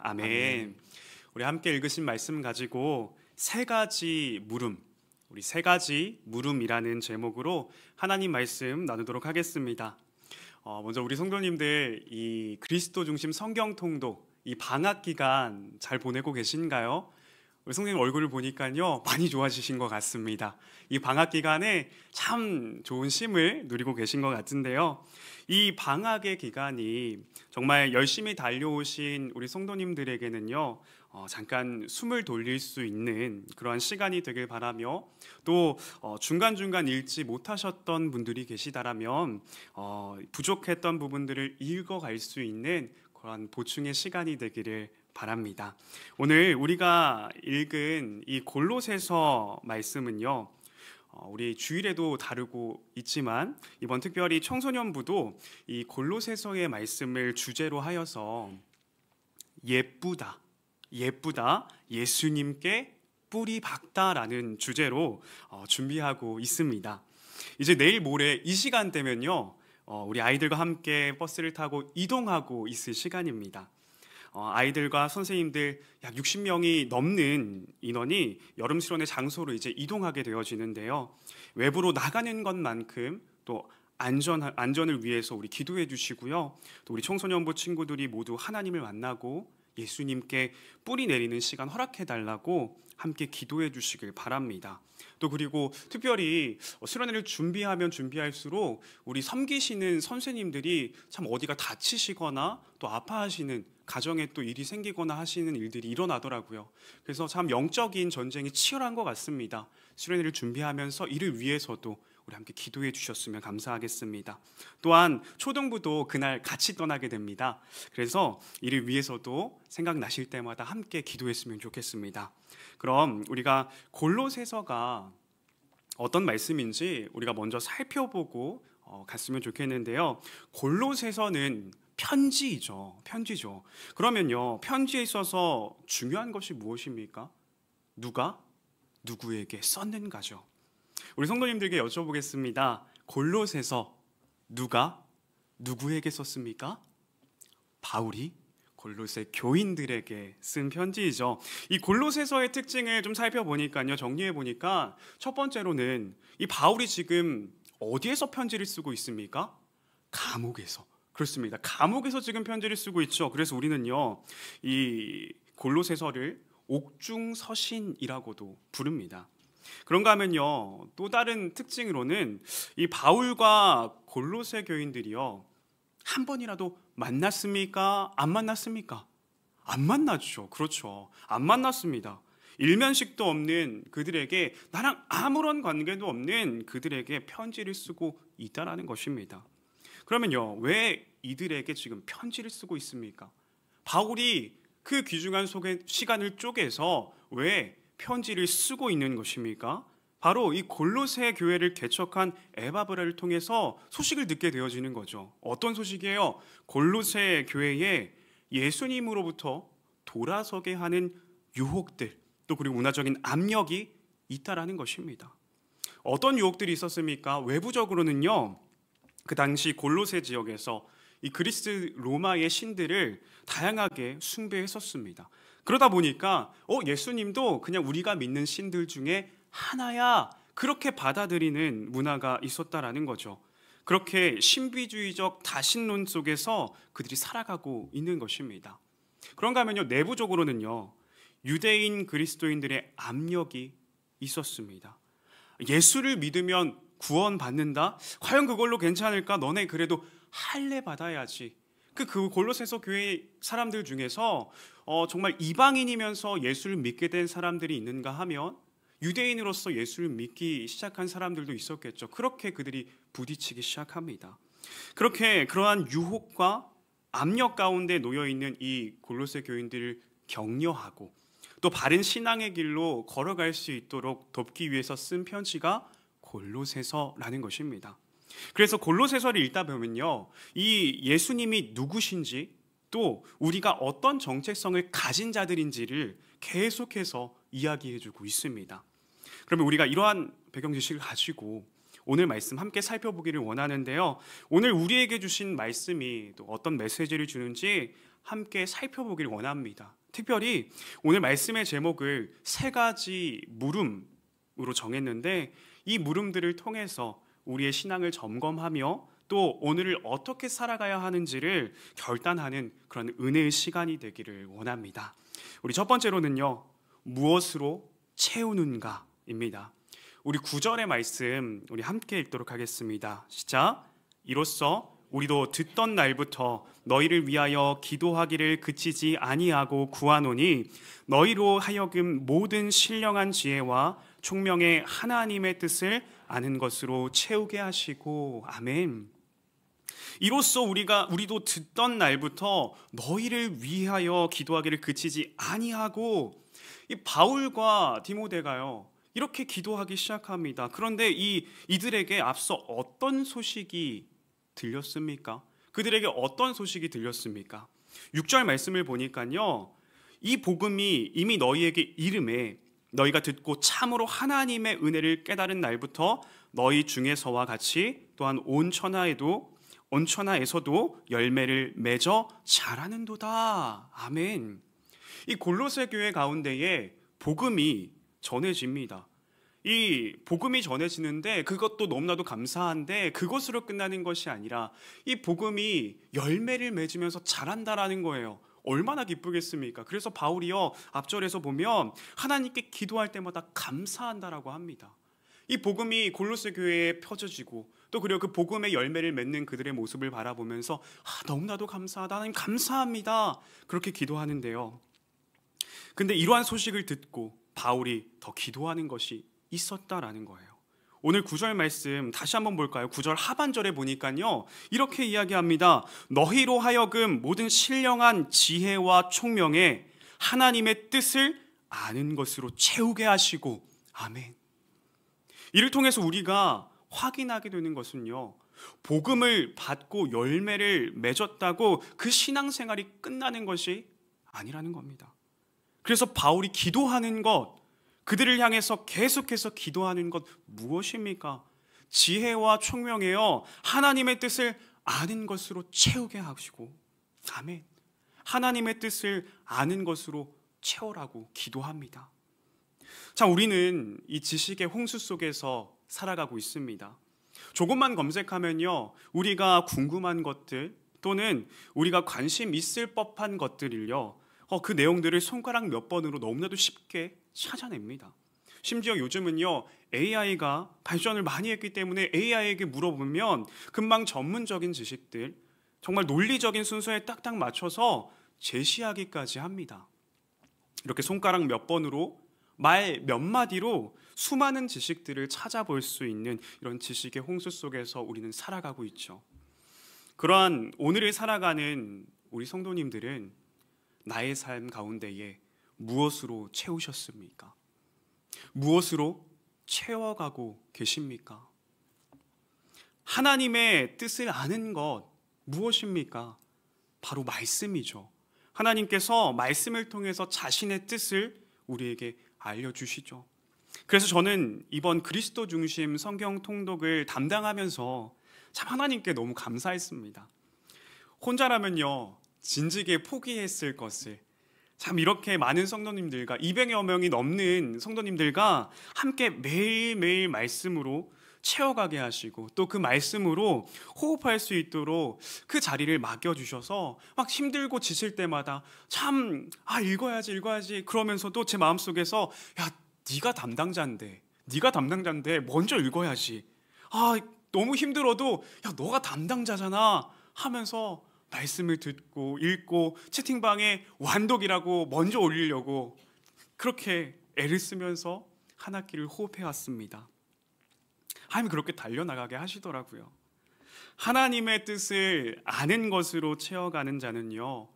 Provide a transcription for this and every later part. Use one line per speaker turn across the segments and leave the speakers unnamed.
아멘. 우리 함께 읽으신 말씀 가지고 세 가지 물음, 우리 세 가지 물음이라는 제목으로 하나님 말씀 나누도록 하겠습니다. 먼저 우리 성도님들 이 그리스도 중심 성경 통독 이 방학 기간 잘 보내고 계신가요? 우리 성도님 얼굴을 보니까요 많이 좋아지신 것 같습니다. 이 방학 기간에 참 좋은 쉼을 누리고 계신 것 같은데요. 이 방학의 기간이 정말 열심히 달려오신 우리 성도님들에게는요 잠깐 숨을 돌릴 수 있는 그러한 시간이 되길 바라며 또 중간중간 읽지 못하셨던 분들이 계시다라면 부족했던 부분들을 읽어갈 수 있는 그런 보충의 시간이 되기를 바랍니다. 오늘 우리가 읽은 이 골로새서 말씀은요 우리 주일에도 다루고 있지만 이번 특별히 청소년부도 이 골로새서의 말씀을 주제로 하여서 예쁘다 예수님께 뿌리 박다라는 주제로 준비하고 있습니다. 이제 내일 모레 이 시간대면요 우리 아이들과 함께 버스를 타고 이동하고 있을 시간입니다. 아이들과 선생님들 약 60명이 넘는 인원이 여름 실온의 장소로 이제 이동하게 되어지는데요. 외부로 나가는 것만큼 또 안전을 위해서 우리 기도해 주시고요. 또 우리 청소년부 친구들이 모두 하나님을 만나고 예수님께 뿌리 내리는 시간 허락해 달라고 함께 기도해 주시길 바랍니다. 또 그리고 특별히 수련회를 준비하면 준비할수록 우리 섬기시는 선생님들이 참 어디가 다치시거나 또 아파하시는 가정에 또 일이 생기거나 하시는 일들이 일어나더라고요. 그래서 참 영적인 전쟁이 치열한 것 같습니다. 수련회를 준비하면서 이를 위해서도 우리 함께 기도해 주셨으면 감사하겠습니다. 또한 초등부도 그날 같이 떠나게 됩니다. 그래서 이를 위해서도 생각나실 때마다 함께 기도했으면 좋겠습니다. 그럼 우리가 골로새서가 어떤 말씀인지 우리가 먼저 살펴보고 갔으면 좋겠는데요. 골로새서는 편지죠. 그러면요, 편지에 있어서 중요한 것이 무엇입니까? 누가 누구에게 썼는가죠. 우리 성도님들께 여쭤보겠습니다. 골로새서 누가 누구에게 썼습니까? 바울이 골로새 교인들에게 쓴 편지이죠. 이 골로새서의 특징을 좀 살펴보니까요, 정리해보니까 첫 번째로는 이 바울이 지금 어디에서 편지를 쓰고 있습니까? 감옥에서. 그렇습니다. 감옥에서 지금 편지를 쓰고 있죠. 그래서 우리는요 이 골로새서를 옥중서신이라고도 부릅니다. 그런가 하면요 또 다른 특징으로는 이 바울과 골로새 교인들이요 한 번이라도 만났습니까? 안 만났습니까? 안 만났죠. 그렇죠. 안 만났습니다. 일면식도 없는 그들에게, 나랑 아무런 관계도 없는 그들에게 편지를 쓰고 있다라는 것입니다. 그러면요 왜 이들에게 지금 편지를 쓰고 있습니까? 바울이 그 귀중한 시간을 쪼개서 왜 편지를 쓰고 있는 것입니까? 바로 이 골로새 교회를 개척한 에바브라를 통해서 소식을 듣게 되어지는 거죠. 어떤 소식이에요? 골로새 교회에 예수님으로부터 돌아서게 하는 유혹들, 또 그리고 문화적인 압력이 있다라는 것입니다. 어떤 유혹들이 있었습니까? 외부적으로는요 그 당시 골로새 지역에서 이 그리스 로마의 신들을 다양하게 숭배했었습니다. 그러다 보니까 예수님도 그냥 우리가 믿는 신들 중에 하나야, 그렇게 받아들이는 문화가 있었다라는 거죠. 그렇게 신비주의적 다신론 속에서 그들이 살아가고 있는 것입니다. 그런가 하면요 내부적으로는요 유대인 그리스도인들의 압력이 있었습니다. 예수를 믿으면 구원받는다? 과연 그걸로 괜찮을까? 너네 그래도 할례 받아야지. 그 골로새서 교회 사람들 중에서 정말 이방인이면서 예수를 믿게 된 사람들이 있는가 하면 유대인으로서 예수를 믿기 시작한 사람들도 있었겠죠. 그렇게 그들이 부딪히기 시작합니다. 그렇게 그러한 유혹과 압력 가운데 놓여있는 이 골로새 교인들을 격려하고 또 바른 신앙의 길로 걸어갈 수 있도록 돕기 위해서 쓴 편지가 골로새서라는 것입니다. 그래서 골로새서를 읽다 보면요 이 예수님이 누구신지 또 우리가 어떤 정체성을 가진 자들인지를 계속해서 이야기해주고 있습니다. 그러면 우리가 이러한 배경 지식을 가지고 오늘 말씀 함께 살펴보기를 원하는데요, 오늘 우리에게 주신 말씀이 또 어떤 메시지를 주는지 함께 살펴보길 원합니다. 특별히 오늘 말씀의 제목을 3가지 물음으로 정했는데, 이 물음들을 통해서 우리의 신앙을 점검하며 또 오늘을 어떻게 살아가야 하는지를 결단하는 그런 은혜의 시간이 되기를 원합니다. 우리 첫 번째로는요, 무엇으로 채우는가입니다. 우리 9절의 말씀 우리 함께 읽도록 하겠습니다. 시작. 이로써 우리도 듣던 날부터 너희를 위하여 기도하기를 그치지 아니하고 구하노니 너희로 하여금 모든 신령한 지혜와 총명의 하나님의 뜻을 아는 것으로 채우게 하시고. 아멘. 이로써 우리도 듣던 날부터 너희를 위하여 기도하기를 그치지 아니하고, 이 바울과 디모데가요 이렇게 기도하기 시작합니다. 그런데 이들에게 앞서 어떤 소식이 들렸습니까? 그들에게 어떤 소식이 들렸습니까? 6절 말씀을 보니까요, 이 복음이 이미 너희에게 이름에 너희가 듣고 참으로 하나님의 은혜를 깨달은 날부터 너희 중에서와 같이 또한 온 천하에서도 열매를 맺어 자라는도다. 아멘. 이 골로새 교회 가운데에 복음이 전해집니다. 이 복음이 전해지는데 그것도 너무나도 감사한데 그것으로 끝나는 것이 아니라 이 복음이 열매를 맺으면서 자란다라는 거예요. 얼마나 기쁘겠습니까? 그래서 바울이요 앞절에서 보면 하나님께 기도할 때마다 감사한다라고 합니다. 이 복음이 골로새 교회에 펴져지고 또 그리고 그 복음의 열매를 맺는 그들의 모습을 바라보면서 너무나도 감사하다, 하나님 감사합니다, 그렇게 기도하는데요. 근데 이러한 소식을 듣고 바울이 더 기도하는 것이 있었다라는 거예요. 오늘 9절 말씀 다시 한번 볼까요? 9절 하반절에 보니까요 이렇게 이야기합니다. 너희로 하여금 모든 신령한 지혜와 총명에 하나님의 뜻을 아는 것으로 채우게 하시고. 아멘. 이를 통해서 우리가 확인하게 되는 것은요, 복음을 받고 열매를 맺었다고 그 신앙생활이 끝나는 것이 아니라는 겁니다. 그래서 바울이 기도하는 것, 그들을 향해서 계속해서 기도하는 것 무엇입니까? 지혜와 총명에요 하나님의 뜻을 아는 것으로 채우게 하시고. 아멘. 하나님의 뜻을 아는 것으로 채우라고 기도합니다. 자, 우리는 이 지식의 홍수 속에서 살아가고 있습니다. 조금만 검색하면요 우리가 궁금한 것들 또는 우리가 관심 있을 법한 것들을요 그 내용들을 손가락 몇 번으로 너무나도 쉽게 찾아냅니다. 심지어 요즘은요 AI가 발전을 많이 했기 때문에 AI에게 물어보면 금방 전문적인 지식들, 정말 논리적인 순서에 딱딱 맞춰서 제시하기까지 합니다. 이렇게 손가락 몇 번으로 말 몇 마디로 수많은 지식들을 찾아볼 수 있는 이런 지식의 홍수 속에서 우리는 살아가고 있죠. 그러한 오늘을 살아가는 우리 성도님들은 나의 삶 가운데에 무엇으로 채우셨습니까? 무엇으로 채워가고 계십니까? 하나님의 뜻을 아는 것 무엇입니까? 바로 말씀이죠. 하나님께서 말씀을 통해서 자신의 뜻을 우리에게 알려주시죠. 그래서 저는 이번 그리스도 중심 성경 통독을 담당하면서 참 하나님께 너무 감사했습니다. 혼자라면요 진즉에 포기했을 것을 참 이렇게 많은 성도님들과 200여 명이 넘는 성도님들과 함께 매일매일 말씀으로 채워가게 하시고 또 그 말씀으로 호흡할 수 있도록 그 자리를 맡겨주셔서 막 힘들고 지칠 때마다 참 읽어야지 그러면서도 제 마음속에서 야 네가 담당자인데 먼저 읽어야지, 너무 힘들어도 야 너가 담당자잖아 하면서 말씀을 듣고 읽고 채팅방에 완독이라고 먼저 올리려고 그렇게 애를 쓰면서 한 학기를 호흡해 왔습니다. 하나님이 그렇게 달려나가게 하시더라고요. 하나님의 뜻을 아는 것으로 채워가는 자는요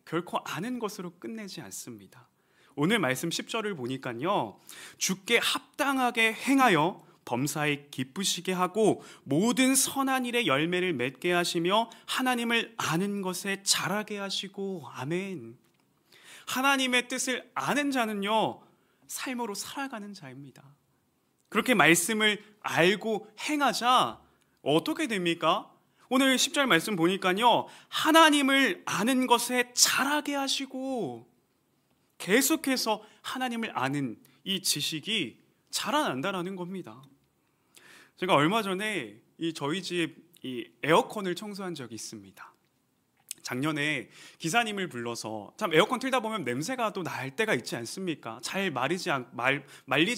결코 아는 것으로 끝내지 않습니다. 오늘 말씀 10절을 보니까요 주께 합당하게 행하여 범사에 기쁘시게 하고 모든 선한 일의 열매를 맺게 하시며 하나님을 아는 것에 자라게 하시고. 아멘. 하나님의 뜻을 아는 자는요 삶으로 살아가는 자입니다. 그렇게 말씀을 알고 행하자 어떻게 됩니까? 오늘 10절 말씀 보니까요, 하나님을 아는 것에 잘하게 하시고, 계속해서 하나님을 아는 이 지식이 자라난다라는 겁니다. 제가 얼마 전에 저희 집 이 에어컨을 청소한 적이 있습니다. 작년에 기사님을 불러서, 참 에어컨 틀다 보면 냄새가 또 날 때가 있지 않습니까? 잘 말리지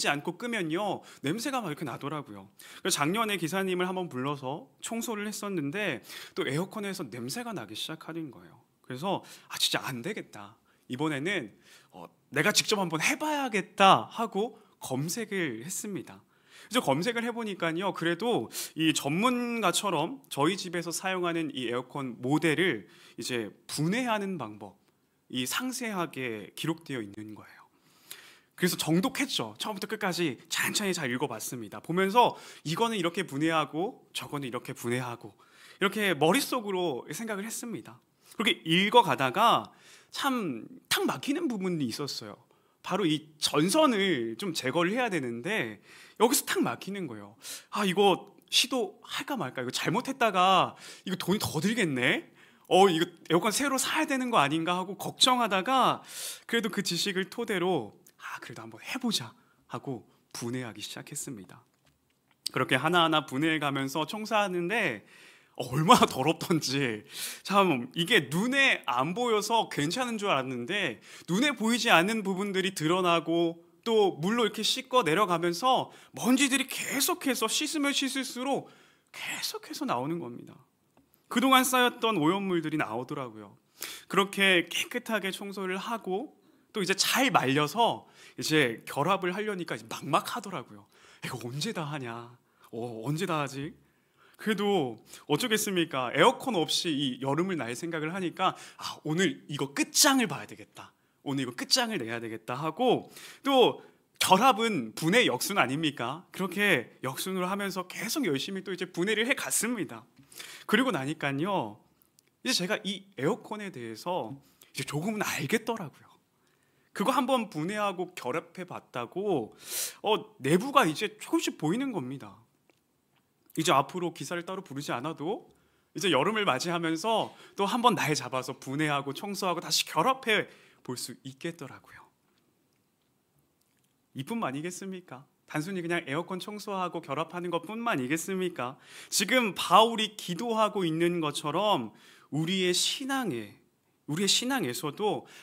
않고 끄면요, 냄새가 막 이렇게 나더라고요. 그래서 작년에 기사님을 한번 불러서 청소를 했었는데 또 에어컨에서 냄새가 나기 시작하는 거예요. 그래서 진짜 안 되겠다, 이번에는 내가 직접 한번 해봐야겠다 하고 검색을 했습니다. 그래서 검색을 해보니까요, 그래도 이 전문가처럼 저희 집에서 사용하는 이 에어컨 모델을 이제 분해하는 방법이 상세하게 기록되어 있는 거예요. 그래서 정독했죠. 처음부터 끝까지 천천히 잘 읽어봤습니다. 보면서 이거는 이렇게 분해하고 저거는 이렇게 분해하고, 이렇게 머릿속으로 생각을 했습니다. 그렇게 읽어가다가 참 탁 막히는 부분이 있었어요. 바로 이 전선을 좀 제거를 해야 되는데 여기서 탁 막히는 거예요. 이거 시도할까 말까, 이거 잘못했다가 이거 돈이 더 들겠네, 이거 에어컨 새로 사야 되는 거 아닌가 하고 걱정하다가, 그래도 그 지식을 토대로 그래도 한번 해보자 하고 분해하기 시작했습니다. 그렇게 하나하나 분해해 가면서 청소하는데 얼마나 더럽던지, 참 이게 눈에 안 보여서 괜찮은 줄 알았는데 눈에 보이지 않는 부분들이 드러나고, 또 물로 이렇게 씻고 내려가면서 먼지들이 계속해서 씻으면 씻을수록 계속해서 나오는 겁니다. 그동안 쌓였던 오염물들이 나오더라고요. 그렇게 깨끗하게 청소를 하고 또 이제 잘 말려서 이제 결합을 하려니까 이제 막막하더라고요. 이거 언제 다 하냐, 언제 다 하지? 그래도 어쩌겠습니까? 에어컨 없이 이 여름을 날 생각을 하니까 오늘 이거 끝장을 봐야 되겠다, 오늘 이거 끝장을 내야 되겠다 하고, 또 결합은 분해 역순 아닙니까? 그렇게 역순으로 하면서 계속 열심히 또 이제 분해를 해 갔습니다. 그리고 나니까요, 이제 제가 이 에어컨에 대해서 이제 조금은 알겠더라고요. 그거 한번 분해하고 결합해 봤다고 내부가 이제 조금씩 보이는 겁니다. 이제 앞으로 기사를 따로 부르지 않아도 이제 여름을 맞이하면서 또 한번 날 잡아서 분해하고 청소하고 다시 결합해 볼 수 있겠더라고요. 이뿐만이겠습니까? 단순히 그냥 에어컨 청소하고 결합하는 것뿐만이겠습니까? 지금 바울이 기도하고 있는 것처럼 우리의 신앙에서도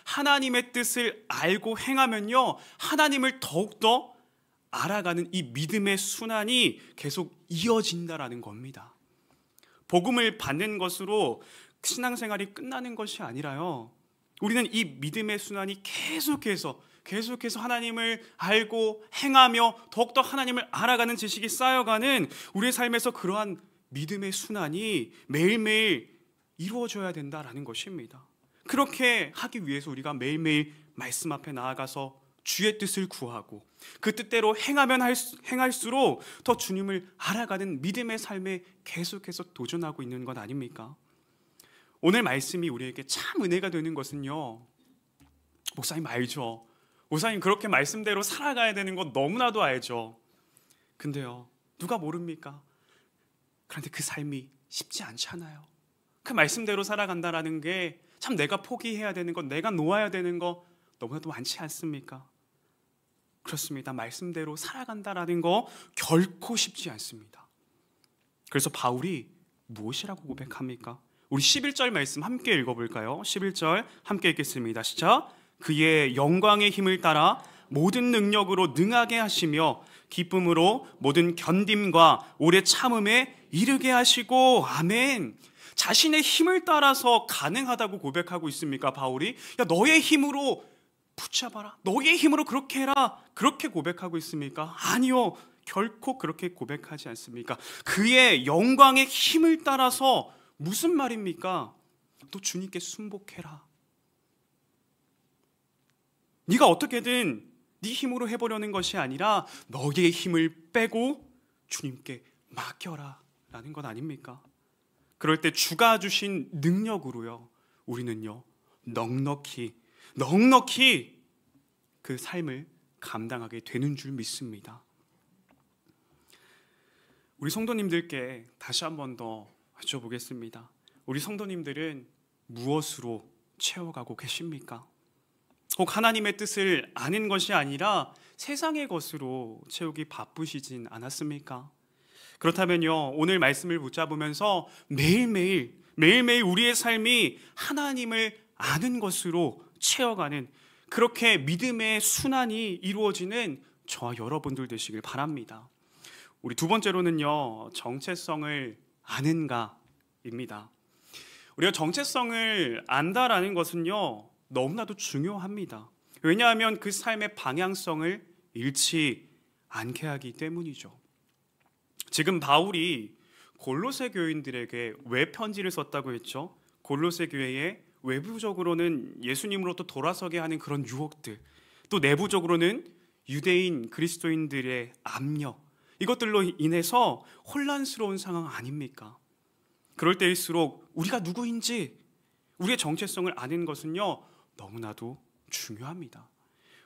하나님의 뜻을 알고 행하면요, 하나님을 더욱더 알아가는 이 믿음의 순환이 계속 이어진다라는 겁니다. 복음을 받는 것으로 신앙생활이 끝나는 것이 아니라요, 우리는 이 믿음의 순환이 계속해서 하나님을 알고 행하며 더욱더 하나님을 알아가는 지식이 쌓여가는 우리의 삶에서 그러한 믿음의 순환이 매일매일 이루어져야 된다라는 것입니다. 그렇게 하기 위해서 우리가 매일매일 말씀 앞에 나아가서 주의 뜻을 구하고 그 뜻대로 행할수록 더 주님을 알아가는 믿음의 삶에 계속해서 도전하고 있는 것 아닙니까? 오늘 말씀이 우리에게 참 은혜가 되는 것은요, 목사님 알죠? 목사님 그렇게 말씀대로 살아가야 되는 건 너무나도 알죠. 근데요, 누가 모릅니까? 그런데 그 삶이 쉽지 않잖아요. 그 말씀대로 살아간다라는 게 참 내가 포기해야 되는 것, 내가 놓아야 되는 거 너무나도 많지 않습니까? 그렇습니다. 말씀대로 살아간다라는 거 결코 쉽지 않습니다. 그래서 바울이 무엇이라고 고백합니까? 우리 11절 말씀 함께 읽어볼까요? 11절 함께 읽겠습니다. 시작. 그의 영광의 힘을 따라 모든 능력으로 능하게 하시며 기쁨으로 모든 견딤과 오래 참음에 이르게 하시고. 아멘. 자신의 힘을 따라서 가능하다고 고백하고 있습니까? 바울이 너의 힘으로 붙잡아라, 너의 힘으로 그렇게 해라, 그렇게 고백하고 있습니까? 아니요, 결코 그렇게 고백하지 않습니까? 그의 영광의 힘을 따라서, 무슨 말입니까? 또 주님께 순복해라. 네가 어떻게든 네 힘으로 해보려는 것이 아니라 너의 힘을 빼고 주님께 맡겨라 라는 것 아닙니까? 그럴 때 주가 주신 능력으로요, 우리는요 넉넉히 그 삶을 감당하게 되는 줄 믿습니다. 우리 성도님들께 다시 한 번 더 여쭤보겠습니다. 우리 성도님들은 무엇으로 채워가고 계십니까? 혹 하나님의 뜻을 아는 것이 아니라 세상의 것으로 채우기 바쁘시진 않았습니까? 그렇다면요, 오늘 말씀을 붙잡으면서 매일매일 우리의 삶이 하나님을 아는 것으로 채워가는, 그렇게 믿음의 순환이 이루어지는 저와 여러분들 되시길 바랍니다. 우리 두 번째로는요, 정체성을 아는가입니다. 우리가 정체성을 안다라는 것은요, 너무나도 중요합니다. 왜냐하면 그 삶의 방향성을 잃지 않게 하기 때문이죠. 지금 바울이 골로새 교인들에게 왜 편지를 썼다고 했죠? 골로새 교회에 외부적으로는 예수님으로부터 돌아서게 하는 그런 유혹들, 또 내부적으로는 유대인 그리스도인들의 압력, 이것들로 인해서 혼란스러운 상황 아닙니까? 그럴 때일수록 우리가 누구인지, 우리의 정체성을 아는 것은요, 너무나도 중요합니다.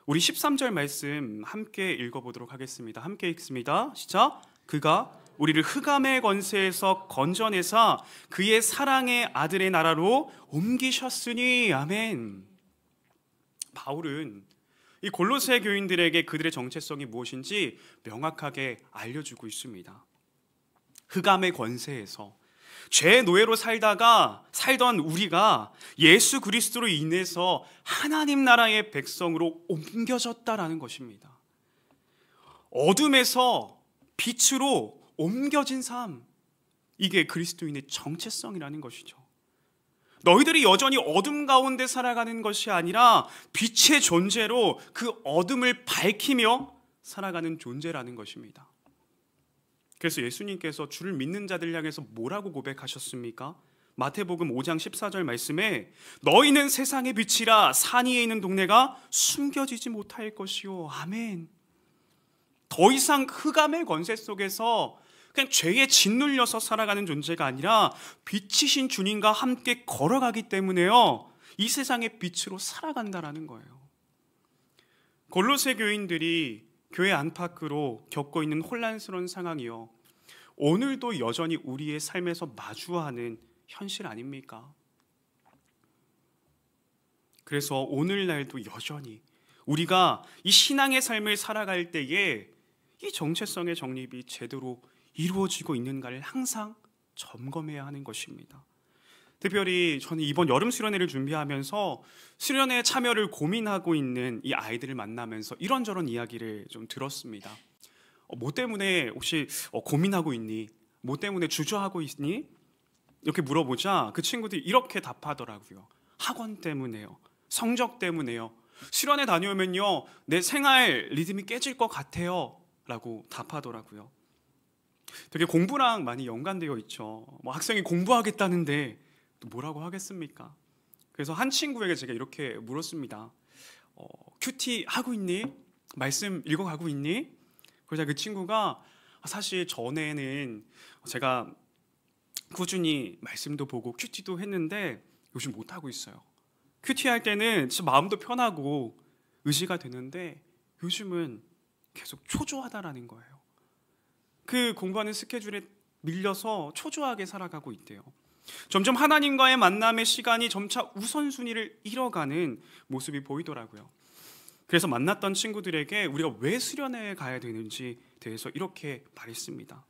우리 13절 말씀 함께 읽어보도록 하겠습니다. 함께 읽습니다. 시작. 그가 우리를 흑암의 권세에서 건져내사 그의 사랑의 아들의 나라로 옮기셨으니. 아멘. 바울은 이 골로새 교인들에게 그들의 정체성이 무엇인지 명확하게 알려주고 있습니다. 흑암의 권세에서 죄의 노예로 살던 우리가 예수 그리스도로 인해서 하나님 나라의 백성으로 옮겨졌다라는 것입니다. 어둠에서 빛으로 옮겨진 삶, 이게 그리스도인의 정체성이라는 것이죠. 너희들이 여전히 어둠 가운데 살아가는 것이 아니라 빛의 존재로 그 어둠을 밝히며 살아가는 존재라는 것입니다. 그래서 예수님께서 주를 믿는 자들 향해서 뭐라고 고백하셨습니까? 마태복음 5장 14절 말씀에 너희는 세상의 빛이라 산 위에 있는 동네가 숨겨지지 못할 것이요. 아멘. 더 이상 흑암의 권세 속에서 그냥 죄에 짓눌려서 살아가는 존재가 아니라 빛이신 주님과 함께 걸어가기 때문에요, 이 세상의 빛으로 살아간다라는 거예요. 골로새 교인들이 교회 안팎으로 겪고 있는 혼란스러운 상황이요, 오늘도 여전히 우리의 삶에서 마주하는 현실 아닙니까? 그래서 오늘날도 여전히 우리가 이 신앙의 삶을 살아갈 때에 이 정체성의 정립이 제대로 이루어지고 있는가를 항상 점검해야 하는 것입니다. 특별히 저는 이번 여름 수련회를 준비하면서 수련회 참여를 고민하고 있는 이 아이들을 만나면서 이런저런 이야기를 좀 들었습니다. 뭐 때문에 혹시 고민하고 있니? 뭐 때문에 주저하고 있니? 이렇게 물어보자 그 친구들이 이렇게 답하더라고요. 학원 때문에요. 성적 때문에요. 수련회 다녀오면요, 내 생활 리듬이 깨질 것 같아요 라고 답하더라고요. 되게 공부랑 많이 연관되어 있죠. 뭐 학생이 공부하겠다는데 또 뭐라고 하겠습니까? 그래서 한 친구에게 제가 이렇게 물었습니다. 큐티 하고 있니? 말씀 읽어가고 있니? 그러자 그 친구가 사실 전에는 제가 꾸준히 말씀도 보고 큐티도 했는데 요즘 못하고 있어요. 큐티 할 때는 진짜 마음도 편하고 의지가 되는데 요즘은 계속 초조하다라는 거예요. 그 공부하는 스케줄에 밀려서 초조하게 살아가고 있대요. 점점 하나님과의 만남의 시간이 점차 우선순위를 잃어가는 모습이 보이더라고요. 그래서 만났던 친구들에게 우리가 왜 수련회에 가야 되는지 대해서 이렇게 말했습니다.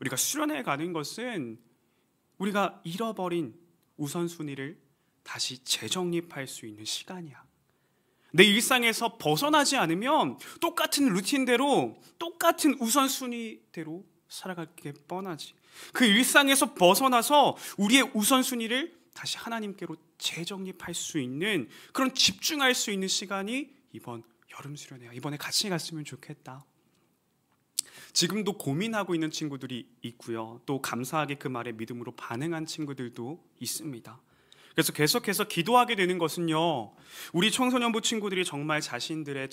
우리가 수련회에 가는 것은 우리가 잃어버린 우선순위를 다시 재정립할 수 있는 시간이야. 내 일상에서 벗어나지 않으면 똑같은 루틴대로, 똑같은 우선순위대로 살아가게 뻔하지. 그 일상에서 벗어나서 우리의 우선순위를 다시 하나님께로 재정립할 수 있는, 그런 집중할 수 있는 시간이 이번 여름 수련회야. 이번에 같이 갔으면 좋겠다. 지금도 고민하고 있는 친구들이 있고요, 또 감사하게 그 말에 믿음으로 반응한 친구들도 있습니다. 그래서 계속해서 기도하게 되는 것은요, 우리 청소년부 친구들이 정말 자신의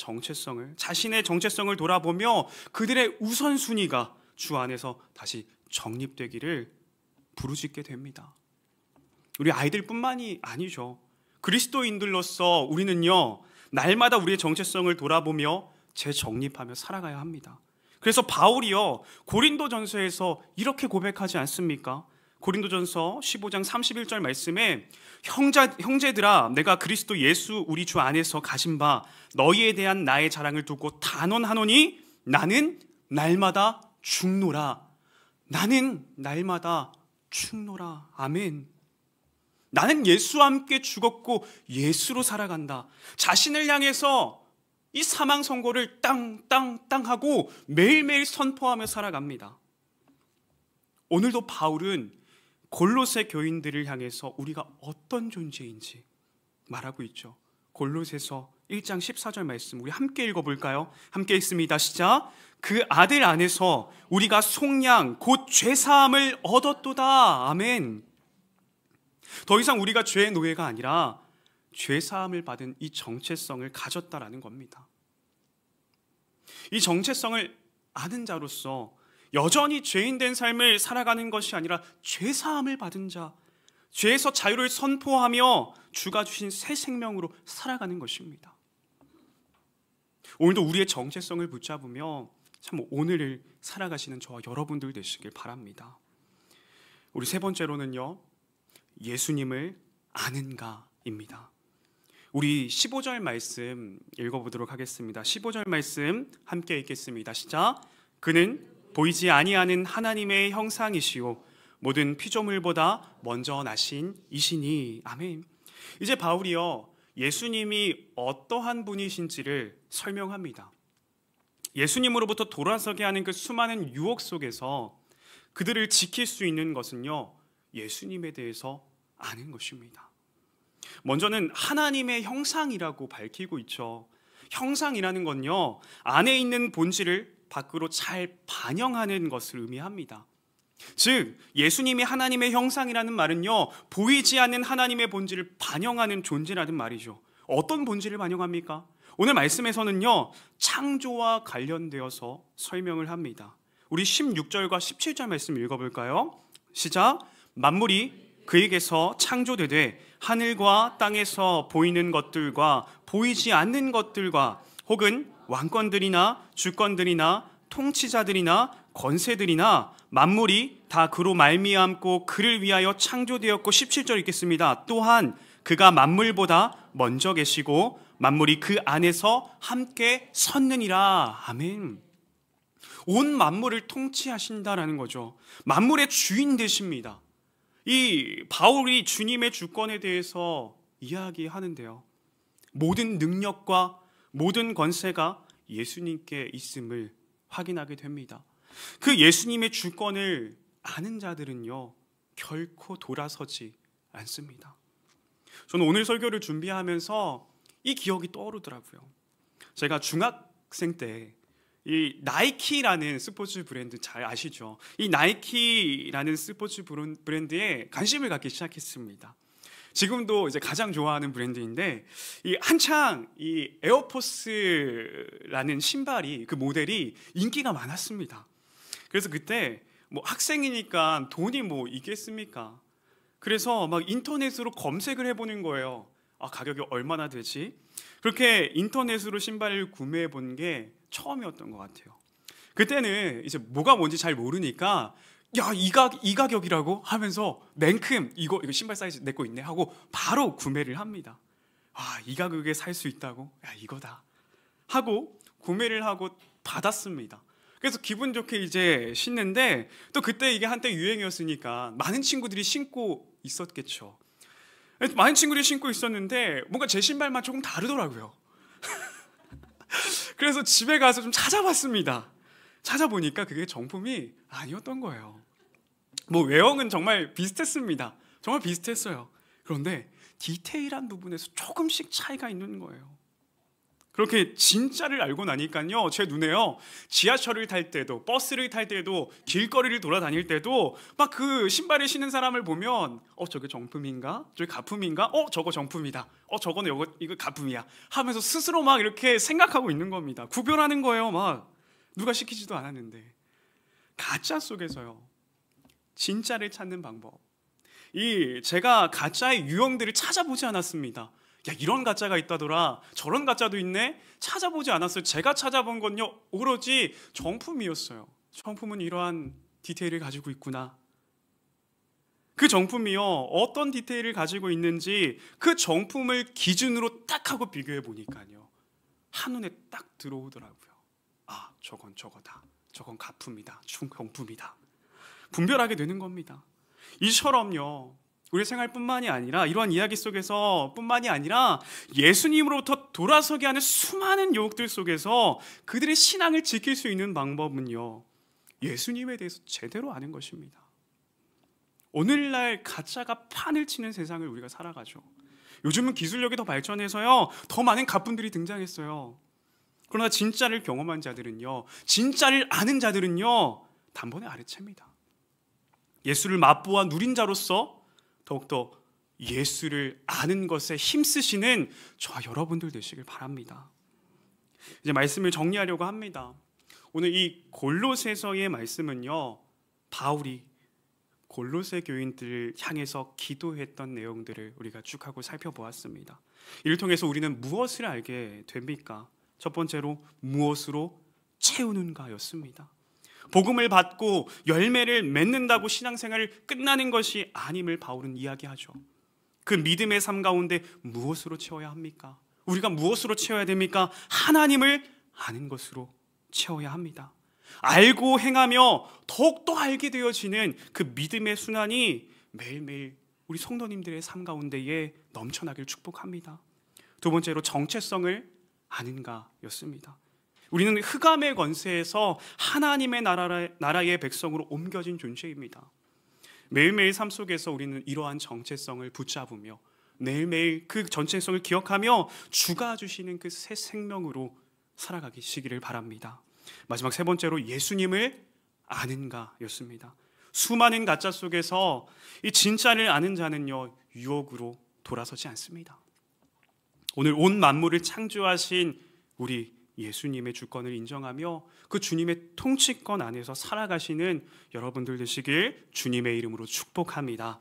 정체성을 돌아보며 그들의 우선순위가 주 안에서 다시 정립되기를 부르짖게 됩니다. 우리 아이들뿐만이 아니죠. 그리스도인들로서 우리는요, 날마다 우리의 정체성을 돌아보며 재정립하며 살아가야 합니다. 그래서 바울이요, 고린도전서에서 이렇게 고백하지 않습니까? 고린도전서 15장 31절 말씀에 형제들아 내가 그리스도 예수 우리 주 안에서 가진 바 너희에 대한 나의 자랑을 두고 단언하노니 나는 날마다 죽노라. 나는 날마다 죽노라. 아멘. 나는 예수와 함께 죽었고 예수로 살아간다. 자신을 향해서 이 사망 선고를 땅 하고 매일매일 선포하며 살아갑니다. 오늘도 바울은 골로새 교인들을 향해서 우리가 어떤 존재인지 말하고 있죠. 골로새서 1장 14절 말씀 우리 함께 읽어볼까요? 함께 읽습니다. 시작. 그 아들 안에서 우리가 속량 곧 죄사함을 얻었도다. 아멘. 더 이상 우리가 죄의 노예가 아니라 죄사함을 받은 이 정체성을 가졌다라는 겁니다. 이 정체성을 아는 자로서 여전히 죄인된 삶을 살아가는 것이 아니라 죄사함을 받은 자, 죄에서 자유를 선포하며 주가 주신 새 생명으로 살아가는 것입니다. 오늘도 우리의 정체성을 붙잡으며 참 오늘을 살아가시는 저와 여러분들 되시길 바랍니다. 우리 세 번째로는요, 예수님을 아는가입니다. 우리 15절 말씀 읽어보도록 하겠습니다. 15절 말씀 함께 읽겠습니다. 시작. 그는 보이지 아니하는 하나님의 형상이시오 모든 피조물보다 먼저 나신 이시니. 아멘. 이제 바울이요, 예수님이 어떠한 분이신지를 설명합니다. 예수님으로부터 돌아서게 하는 그 수많은 유혹 속에서 그들을 지킬 수 있는 것은요, 예수님에 대해서 아는 것입니다. 먼저는 하나님의 형상이라고 밝히고 있죠. 형상이라는 건요, 안에 있는 본질을 밖으로 잘 반영하는 것을 의미합니다. 즉 예수님이 하나님의 형상이라는 말은요, 보이지 않는 하나님의 본질을 반영하는 존재라는 말이죠. 어떤 본질을 반영합니까? 오늘 말씀에서는요, 창조와 관련되어서 설명을 합니다. 우리 16절과 17절 말씀 읽어볼까요? 시작. 만물이 그에게서 창조되되 하늘과 땅에서 보이는 것들과 보이지 않는 것들과 혹은 왕권들이나 주권들이나 통치자들이나 권세들이나 만물이 다 그로 말미암고 그를 위하여 창조되었고. 17절 읽겠습니다. 또한 그가 만물보다 먼저 계시고 만물이 그 안에서 함께 섰느니라. 아멘. 온 만물을 통치하신다라는 거죠. 만물의 주인 되십니다. 이 바울이 주님의 주권에 대해서 이야기하는데요, 모든 능력과 모든 권세가 예수님께 있음을 확인하게 됩니다. 그 예수님의 주권을 아는 자들은요, 결코 돌아서지 않습니다. 저는 오늘 설교를 준비하면서 이 기억이 떠오르더라고요. 제가 중학생 때 이 나이키라는 스포츠 브랜드 잘 아시죠? 이 나이키라는 스포츠 브랜드에 관심을 갖기 시작했습니다. 지금도 이제 가장 좋아하는 브랜드인데, 이 한창 이 에어포스라는 신발이, 그 모델이 인기가 많았습니다. 그래서 그때 뭐 학생이니까 돈이 뭐 있겠습니까? 그래서 막 인터넷으로 검색을 해보는 거예요. 아, 가격이 얼마나 되지? 그렇게 인터넷으로 신발을 구매해 본 게 처음이었던 것 같아요. 그때는 이제 뭐가 뭔지 잘 모르니까 야, 이 가격이라고 하면서 냉큼 이거 신발 사이즈 내 거 있네 하고 바로 구매를 합니다. 아, 이 가격에 살 수 있다고? 야, 이거다 하고 구매를 하고 받았습니다. 그래서 기분 좋게 이제 신는데, 또 그때 이게 한때 유행이었으니까 많은 친구들이 신고 있었겠죠. 많은 친구들이 신고 있었는데 뭔가 제 신발만 조금 다르더라고요. 그래서 집에 가서 좀 찾아봤습니다. 찾아보니까 그게 정품이 아니었던 거예요. 뭐 외형은 정말 비슷했습니다. 정말 비슷했어요. 그런데 디테일한 부분에서 조금씩 차이가 있는 거예요. 그렇게 진짜를 알고 나니까요, 제 눈에요, 지하철을 탈 때도 버스를 탈 때도 길거리를 돌아다닐 때도 막 그 신발을 신는 사람을 보면 저게 정품인가? 저게 가품인가? 저거 정품이다. 저거는 이거 가품이야 하면서 스스로 막 이렇게 생각하고 있는 겁니다. 구별하는 거예요. 막 누가 시키지도 않았는데. 가짜 속에서요, 진짜를 찾는 방법. 제가 가짜의 유형들을 찾아보지 않았습니다. 야, 이런 가짜가 있다더라, 저런 가짜도 있네, 찾아보지 않았어요. 제가 찾아본 건요, 오로지 정품이었어요. 정품은 이러한 디테일을 가지고 있구나. 그 정품이요, 어떤 디테일을 가지고 있는지 그 정품을 기준으로 딱 하고 비교해 보니까요, 한눈에 딱 들어오더라고요. 아, 저건 저거다. 저건 가품이다. 정품이다. 분별하게 되는 겁니다. 이처럼요, 우리 생활뿐만이 아니라 이러한 이야기 속에서 뿐만이 아니라 예수님으로부터 돌아서게 하는 수많은 유혹들 속에서 그들의 신앙을 지킬 수 있는 방법은요, 예수님에 대해서 제대로 아는 것입니다. 오늘날 가짜가 판을 치는 세상을 우리가 살아가죠. 요즘은 기술력이 더 발전해서요, 더 많은 가품들이 등장했어요. 그러나 진짜를 경험한 자들은요, 진짜를 아는 자들은요, 단번에 아래챕니다. 예수를 맛보아 누린 자로서 더욱더 예수를 아는 것에 힘쓰시는 저와 여러분들 되시길 바랍니다. 이제 말씀을 정리하려고 합니다. 오늘 이 골로새서의 말씀은요, 바울이 골로새 교인들을 향해서 기도했던 내용들을 우리가 쭉 하고 살펴보았습니다. 이를 통해서 우리는 무엇을 알게 됩니까? 첫 번째로 무엇으로 채우는가였습니다. 복음을 받고 열매를 맺는다고 신앙생활을 끝나는 것이 아님을 바울은 이야기하죠. 그 믿음의 삶 가운데 무엇으로 채워야 합니까? 우리가 무엇으로 채워야 됩니까? 하나님을 아는 것으로 채워야 합니다. 알고 행하며 더욱더 알게 되어지는 그 믿음의 순환이 매일매일 우리 성도님들의 삶 가운데에 넘쳐나길 축복합니다. 두 번째로 정체성을 아는가였습니다. 우리는 흑암의 권세에서 하나님의 나라의 백성으로 옮겨진 존재입니다. 매일매일 삶 속에서 우리는 이러한 정체성을 붙잡으며 매일매일 그 정체성을 기억하며 주가 주시는 그 새 생명으로 살아가시기를 바랍니다. 마지막 세 번째로 예수님을 아는가였습니다. 수많은 가짜 속에서 이 진짜를 아는 자는요, 유혹으로 돌아서지 않습니다. 오늘 온 만물을 창조하신 우리 예수님의 주권을 인정하며 그 주님의 통치권 안에서 살아가시는 여러분들 되시길 주님의 이름으로 축복합니다.